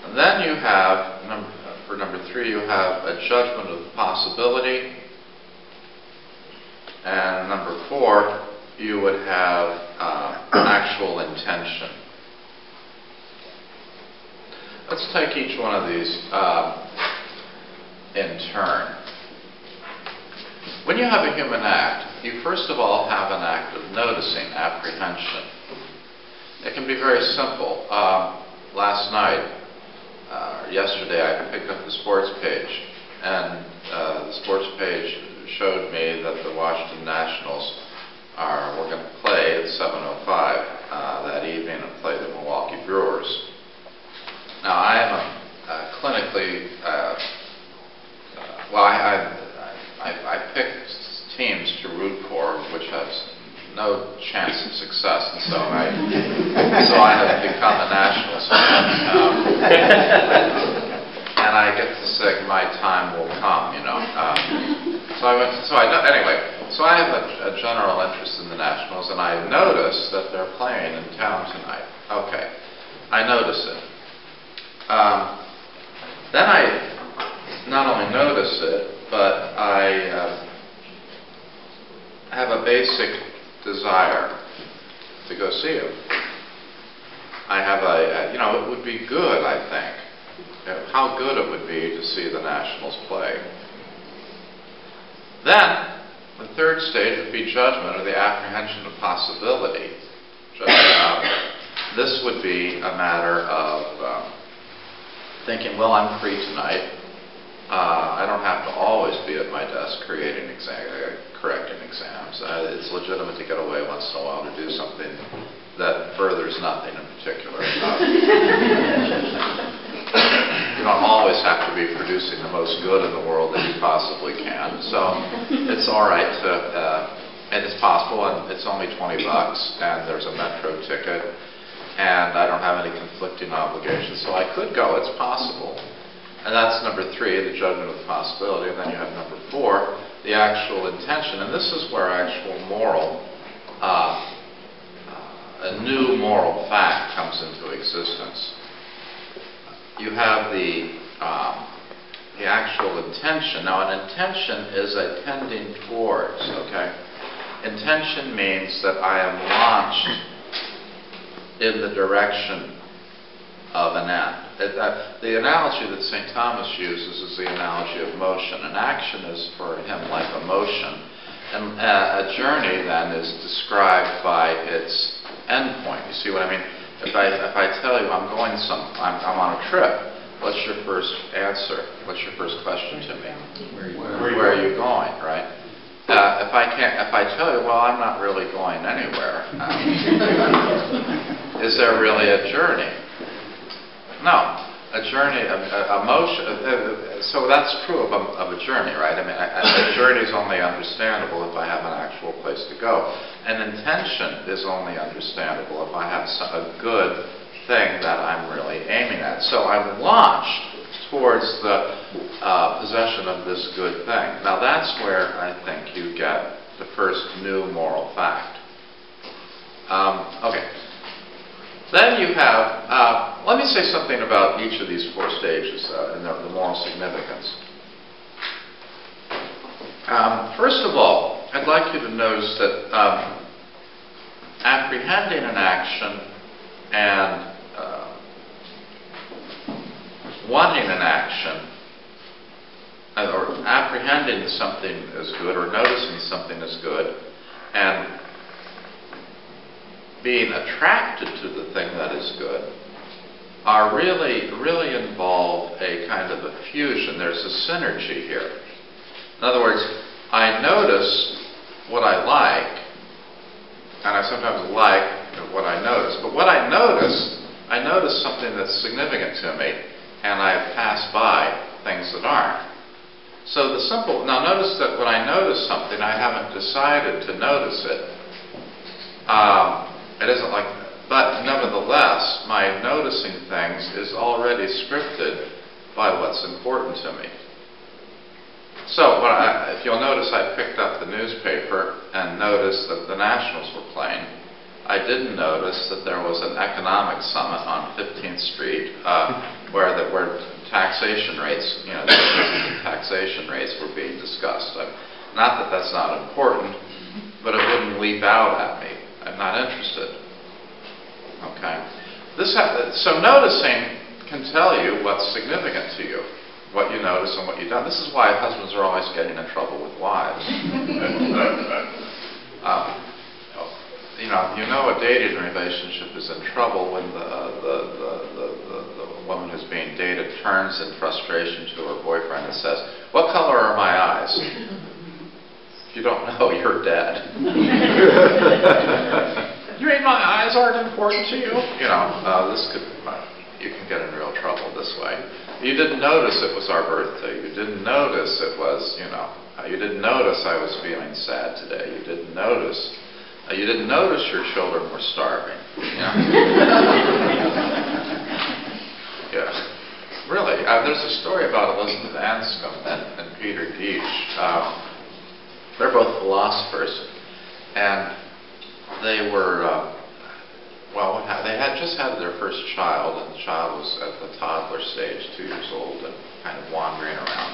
And then you have, for number 3, you have a judgment of possibility. And number 4, you would have actual intention. Let's take each one of these in turn. When you have a human act, you first of all have an act of noticing, apprehension. It can be very simple. Last night, yesterday, I picked up the sports page, and the sports page showed me that the Washington Nationals were going to play at 7:05 that evening and play the Milwaukee Brewers. Now, I am clinically, I picked teams to root for, which has no chance of success, and so I have become a Nationals fan, and I get to say my time will come, you know. So I have a general interest in the Nationals, and I notice that they're playing in town tonight. Okay, I notice it. Then I not only notice it, but I have a basic desire to go see him. I have it would be good, I think. How good it would be to see the Nationals play. Then, the third stage would be judgment, or the apprehension of possibility. This would be a matter of thinking, well, I'm free tonight. I don't have to always be at my desk correcting exams. It's legitimate to get away once in a while to do something that furthers nothing in particular. You don't always have to be producing the most good in the world that you possibly can. So it's all right to, and it's possible, and it's only $20, and there's a metro ticket, and I don't have any conflicting obligations, so I could go. It's possible. And that's number 3, the judgment of the possibility. And then you have number 4, the actual intention. And this is where actual moral, a new moral fact comes into existence. You have the actual intention. Now, an intention is a tending towards, okay? Intention means that I am launched in the direction of an end. The analogy that St. Thomas uses is the analogy of motion. An action is for him like a motion, and a journey then is described by its end point. You see what I mean? If I tell you I'm on a trip, what's your first answer? What's your first question to me? Where are you going? Right? If I tell you, well, I'm not really going anywhere. Is there really a journey? No, a journey, a motion. So that's true of a journey, right? I mean, a journey is only understandable if I have an actual place to go. An intention is only understandable if I have a good thing that I'm really aiming at. So I'm launched towards the possession of this good thing. Now that's where I think you get the first new moral fact. Okay. Then you have, let me say something about each of these 4 stages and the moral significance. First of all, I'd like you to notice that apprehending an action and wanting an action, or apprehending something as good, or noticing something as good, and being attracted to the thing that is good, are really involve a kind of a fusion. There's a synergy here. In other words, I notice what I like, and I sometimes like what I notice. But what I notice something that's significant to me, and I pass by things that aren't. So now notice that when I notice something, I haven't decided to notice it. It isn't like, but nevertheless, my noticing things is already scripted by what's important to me. So, if you'll notice, I picked up the newspaper and noticed that the Nationals were playing. I didn't notice that there was an economic summit on 15th Street where taxation rates, taxation rates were being discussed. Not that that's not important, but it wouldn't leap out at me. I'm not interested. Okay. So noticing can tell you what's significant to you, what you notice and what you don't. This is why husbands are always getting in trouble with wives. You know a dating relationship is in trouble when the woman who's being dated turns in frustration to her boyfriend and says, "What color are my eyes?" If you don't know, you're dead. You mean my eyes aren't important to you? You can get in real trouble this way. You didn't notice it was our birthday. You didn't notice it was, you didn't notice I was feeling sad today. You didn't notice your children were starving. Yeah. Really, there's a story about Elizabeth Anscombe and Peter Deitch. They're both philosophers, and they were, they had just had their first child, and the child was at the toddler stage, 2 years old, and kind of wandering around.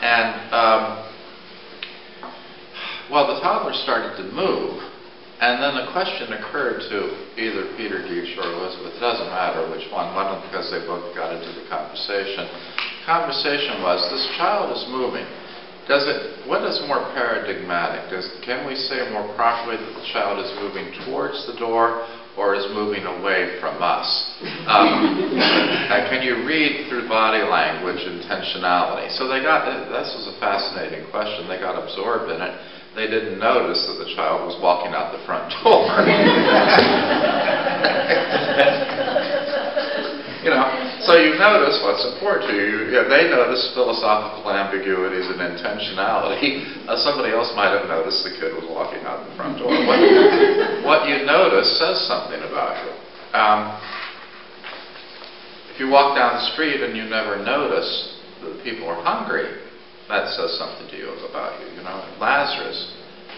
And, the toddler started to move, and then the question occurred to either Peter Deitch or Elizabeth, it doesn't matter which one because they both got into the conversation. The conversation was, this child is moving. What is more paradigmatic? Can we say more properly that the child is moving towards the door or is moving away from us? Can you read through body language intentionality? So this was a fascinating question. They got absorbed in it. They didn't notice that the child was walking out the front door. So you notice what's important to you. They notice philosophical ambiguities and intentionality. Somebody else might have noticed the kid was walking out the front door. What you notice says something about you. If you walk down the street and you never notice that people are hungry, that says something to you about you. Lazarus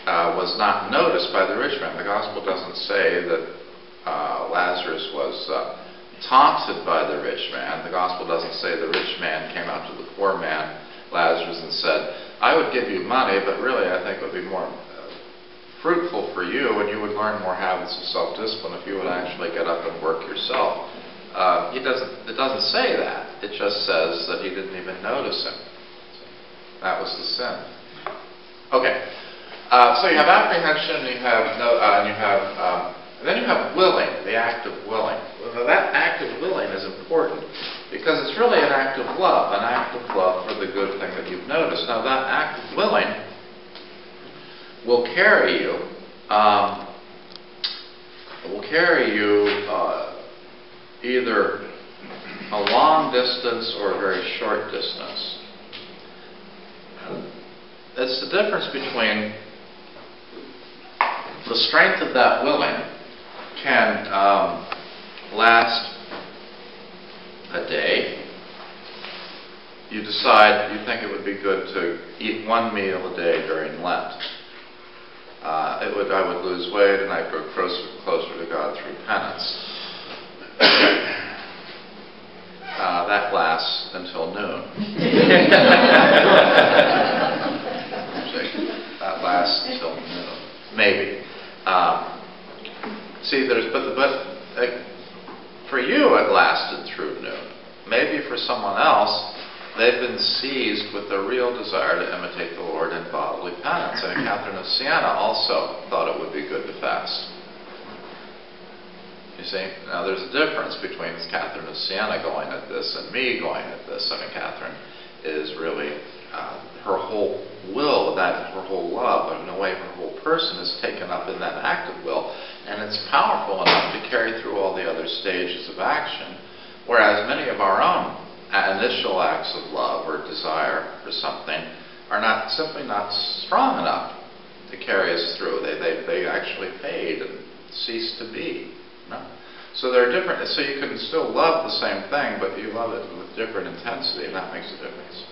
was not noticed by the rich man. The gospel doesn't say that Lazarus was taunted by the rich man. The gospel doesn't say the rich man came out to the poor man, Lazarus, and said, "I would give you money, but really I think it would be more fruitful for you, and you would learn more habits of self-discipline if you would actually get up and work yourself." It doesn't say that. It just says that he didn't even notice him. That was the sin. Okay. So you have apprehension, and then you have willing, the act of willing. That act of willing is important because it's really an act of love for the good thing that you've noticed. Now that act of willing will carry you, either a long distance or a very short distance. It's the difference between the strength of that willing can last a day. You decide you think it would be good to eat one meal a day during Lent. I would lose weight and I'd grow closer to God through penance. That lasts until noon. That lasts until noon, maybe. For you it lasted through noon. Maybe for someone else, they've been seized with the real desire to imitate the Lord in bodily penance. And Catherine of Siena also thought it would be good to fast. You see? Now there's a difference between Catherine of Siena going at this and me going at this. I mean, Catherine is really, her whole will, her whole love, in a way her whole person is taken up in that act of will. And it's powerful enough to carry through all the other stages of action. Whereas many of our own initial acts of love or desire for something are simply not strong enough to carry us through. They actually fade and cease to be. No? So they're different. So you can still love the same thing, but you love it with different intensity, and that makes a difference.